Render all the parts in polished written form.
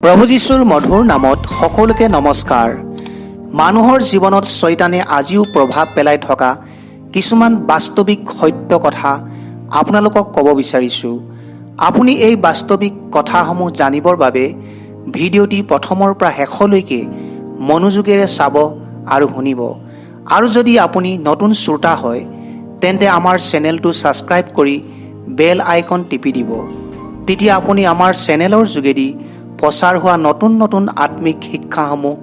প্ৰভু যীশুৰ মধুৰ নামত সকলোকে নমস্কাৰ। মানুহৰ জীৱনত শয়তানে আজিও প্ৰভাৱ পেলাই থকা কিছুমান বাস্তৱিক সত্য কথা আপোনালোকক ক'ব বিচাৰিছোঁ। আপুনি এই বাস্তৱিক কথাসমূহ জানিবৰ বাবে ভিডিঅ'টি প্ৰথমৰ পৰা শেষলৈকে মনোযোগেৰে চাব আৰু শুনিব। আৰু যদি আপুনি নতুন শ্ৰোতা হয় তেন্তে আমাৰ চেনেলটো ছাবস্ক্ৰাইব কৰি বেল আইকন টিপি দিব। তেতিয়া আপুনি আমাৰ চেনেলৰ যোগেদি প্ৰচাৰ হোৱা নতুন নতুন আত্মিক শিক্ষাসমূহ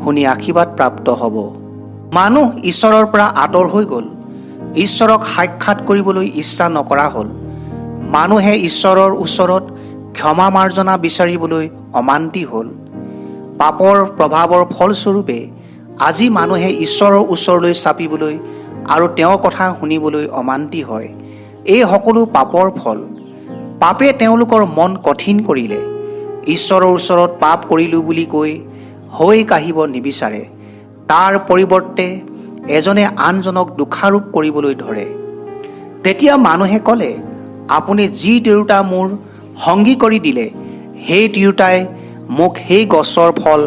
শুনি আশীৰ্বাদ প্ৰাপ্ত হ'ব। মানুহ ঈশ্বৰৰ পৰা আঁতৰ হৈ গ'ল। ঈশ্বৰক সাক্ষাৎ কৰিবলৈ ইচ্ছা নকৰা হ'ল। মানুহে ঈশ্বৰৰ ওচৰত ক্ষমা মাৰ্জনা বিচাৰিবলৈ অমান্তি হ'ল। পাপৰ প্ৰভাৱৰ ফলস্বৰূপে আজি মানুহে ঈশ্বৰৰ ওচৰলৈ চাপিবলৈ আৰু তেওঁৰ কথা শুনিবলৈ অমান্তি হয়। এই সকলো পাপৰ ফল। পাপে তেওঁলোকৰ মন কঠিন কৰিলে। ঈশ্বৰৰ ওচৰত পাপ কৰিলোঁ বুলি কৈ হৈ কাঢ়িব নিবিচাৰে। তাৰ পৰিৱৰ্তে এজনে আনজনক দোষাৰোপ কৰিবলৈ ধৰে। তেতিয়া মানুহে ক'লে, আপুনি যি তিৰোতা মোৰ সংগী কৰি দিলে, সেই তিৰোতাই মোক সেই গছৰ ফল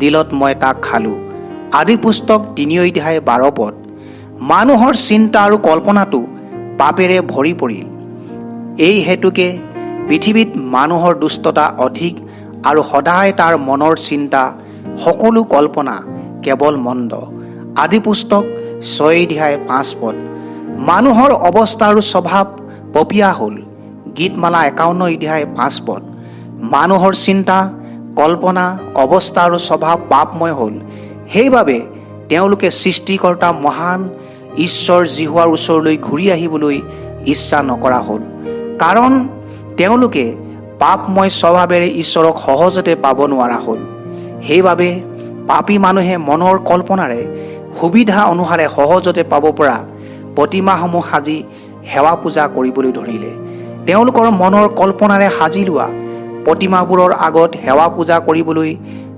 দিলত মই তাক খালোঁ। আদি পুস্তক ৩ অধ্যায় ১২ পদ। মানুহৰ চিন্তা আৰু কল্পনাটো পাপেৰে ভৰি পৰিল। এই হেতুকে পৃথিৱীত মানুহৰ দুষ্টতা অধিক আৰু সদায় তাৰ মনৰ চিন্তা সকলো কল্পনা কেৱল মন্দ। আদি পুস্তক ৬ অধ্যায় ৫ পদ। মানুহৰ অৱস্থা আৰু স্বভাৱ পপীয়া হ'ল। গীতমালা ৫১ অধ্যায় ৫ পদ। মানুহৰ চিন্তা, কল্পনা, অৱস্থা আৰু স্বভাৱ পাপময় হ'ল। সেইবাবে তেওঁলোকে সৃষ্টিকৰ্তা মহান ঈশ্বৰ জিহুৱাৰ ওচৰলৈ ঘূৰি আহিবলৈ ইচ্ছা নকৰা হ'ল। কাৰণ তেওঁলোকে পাপময় স্বভাৱেৰে ঈশ্বৰক সহজতে পাব নোৱাৰা হ'ল। সেইবাবে পাপী মানুহে মনৰ কল্পনাৰে সুবিধা অনুসাৰে সহজতে পাব পৰা প্ৰতিমাসমূহ সাজি সেৱা পূজা কৰিবলৈ ধৰিলে। তেওঁলোকৰ মনৰ কল্পনাৰে সাজি লোৱা প্ৰতিমাবোৰৰ আগত সেৱা পূজা কৰিবলৈ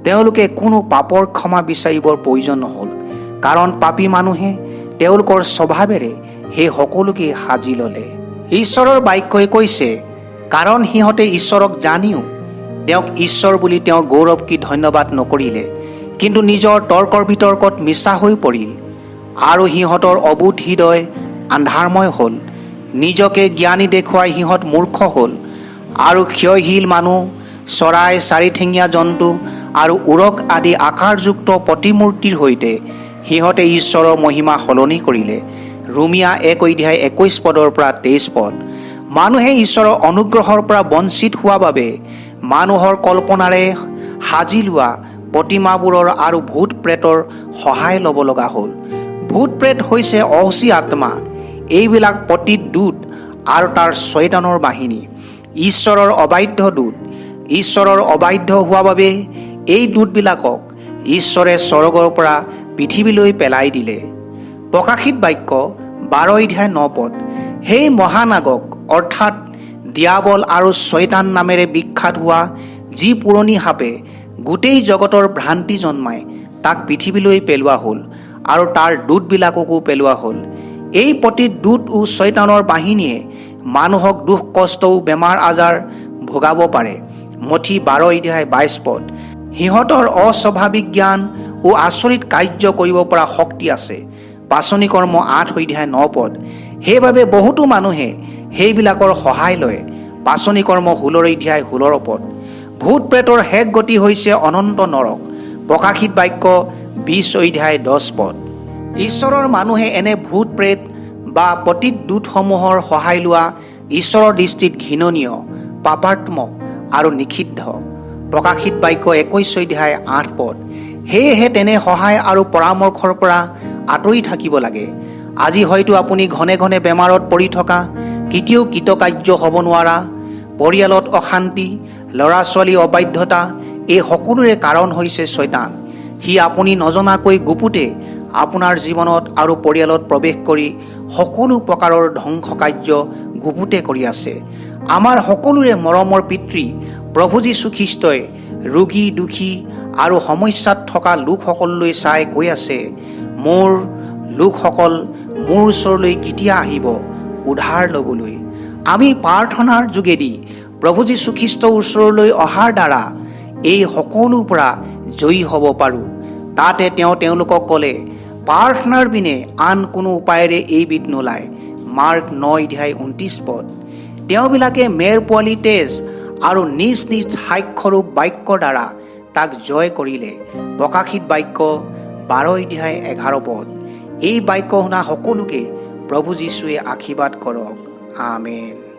তেওঁলোকে কোনো পাপৰ ক্ষমা বিচাৰিবৰ প্ৰয়োজন নহ'ল। কাৰণ পাপী মানুহে তেওঁলোকৰ স্বভাৱেৰে সেই সকলোকে সাজি ল'লে। ঈশ্বৰৰ বাক্যই কৈছে, কাৰণ সিহঁতে ঈশ্বৰক জানিও তেওঁক ঈশ্বৰ বুলি তেওঁ গৌৰৱ কি ধন্যবাদ নকৰিলে, কিন্তু নিজৰ তৰ্কৰ বিতৰ্কত মিছা হৈ পৰিল। আৰু সিহঁতৰ অবোধ হৃদয় আন্ধাৰময় হ'ল। নিজকে জ্ঞানী দেখুৱাই সিহঁত মূৰ্খ হ'ল। আৰু ক্ষয়শীল মানুহ, চৰাই, চাৰিঠেঙীয়া জন্তু আৰু উৰক আদি আকাৰযুক্ত প্ৰতিমূৰ্তিৰ সৈতে সিহঁতে ঈশ্বৰৰ মহিমা সলনি কৰিলে। ৰোমিয়া ১ অধ্যায় ২১ পদৰ পৰা ২৩ পদ। মানুহে ঈশ্বৰৰ অনুগ্ৰহৰ পৰা বঞ্চিত হোৱা বাবে মানুহৰ কল্পনাৰে সাজি লোৱা প্ৰতিমাবোৰৰ আৰু ভূত প্ৰেতৰ সহায় ল'ব লগা হ'ল। ভূত প্ৰেত হৈছে অশুচি আত্মা। এইবিলাক পতিত দূত আৰু তাৰ শয়তানৰ বাহিনী, ঈশ্বৰৰ অবাধ্য দূত। ঈশ্বৰৰ অবাধ্য হোৱা বাবে এই দূতবিলাকক ঈশ্বৰে স্বৰ্গৰ পৰা পৃথিৱীলৈ পেলাই দিলে। প্ৰকাশিত বাক্য ১২ অধ্যায় ৯ পদ। সেই মহানাগক অৰ্থাৎ দিয়াবল আৰু শয়তান নামেৰে বিখ্যাত হোৱা যি পুৰণি সাপে গোটেই জগতৰ ভ্ৰান্তি জন্মাই তাক পৃথিৱীলৈ পেলোৱা হ'ল আৰু তাৰ দূতবিলাককো পেলোৱা হ'ল। এই প্ৰতি দূত ও শয়তানৰ বাহিনীয়ে মানুহক দুখ কষ্ট ও বেমাৰ আজাৰ ভোগাব পাৰে। মঠি ১২ অধ্যায় ২২ পদ। সিহঁতৰ অস্বাভাৱিক জ্ঞান ও আচৰিত কাৰ্য কৰিব পৰা শক্তি আছে। পাচনি কৰ্ম ৮ অধ্যায় ৯ পদ। সেইবাবে বহুতো মানুহে সেইবিলাকৰ সহায় লয়। পাচনি কৰ্ম ১৬ অধ্যায় ১৬ পদ। ভূত প্ৰেতৰ শেষ গতি হৈছে অনন্ত নৰক। প্ৰকাশিত বাক্য ২০ অধ্যায় ১০ পদ। ঈশ্বৰৰ মানুহে এনে ভূত প্ৰেত বা পতিত দূতসমূহৰ সহায় লোৱা ঈশ্বৰৰ দৃষ্টিত ঘৃণনীয়, পাপাত্মক আৰু নিষিদ্ধ। প্ৰকাশিত বাক্য ২১ অধ্যায় ৮ পদ। সেয়েহে তেনে সহায় আৰু পৰামৰ্শৰ পৰা আঁতৰি থাকিব লাগে। আজি হয়তো আপুনি ঘনে ঘনে বেমাৰত পৰি থকা, কেতিয়াও কৃতকাৰ্য হ'ব নোৱাৰা, পৰিয়ালত অশান্তি, ল'ৰা ছোৱালী অবাধ্যতা, এই সকলোৰে কাৰণ হৈছে শয়তান। সি আপুনি নজনাকৈ গুপুতে আপোনাৰ জীৱনত আৰু পৰিয়ালত প্ৰৱেশ কৰি সকলো প্ৰকাৰৰ ধ্বংস কাৰ্য গুপুতে কৰি আছে। আমাৰ সকলোৰে মৰমৰ পিতৃ প্ৰভু যীশু খ্ৰীষ্টই ৰোগী, দুখী আৰু সমস্যাত থকা লোকসকললৈ চাই কৈ আছে, মোৰ লোকসকল মোৰ ওচৰলৈ কেতিয়া আহিব উদ্ধাৰ ল'বলৈ। আমি প্ৰাৰ্থনাৰ যোগেদি প্ৰভু যীশু খ্ৰীষ্টৰ ওচৰলৈ অহাৰ দ্বাৰা এই সকলোৰ পৰা জয়ী হ'ব পাৰোঁ। তাতে তেওঁলোকক ক'লে, প্ৰাৰ্থনাৰ বিনে আন কোনো উপায়েৰে এইবিধ নোলায়। মাৰ্ক 9:29। তেওঁবিলাকে মেৰ পোৱালি তেজ আৰু নিজ নিজ সাক্ষ্যৰূপ বাক্যৰ দ্বাৰা তাক জয় কৰিলে। প্ৰকাশিত বাক্য 12:11। এই বাক্য শুনা সকলোকে প্ৰভু যীশুৱে আশীৰ্বাদ কৰক। আমেন।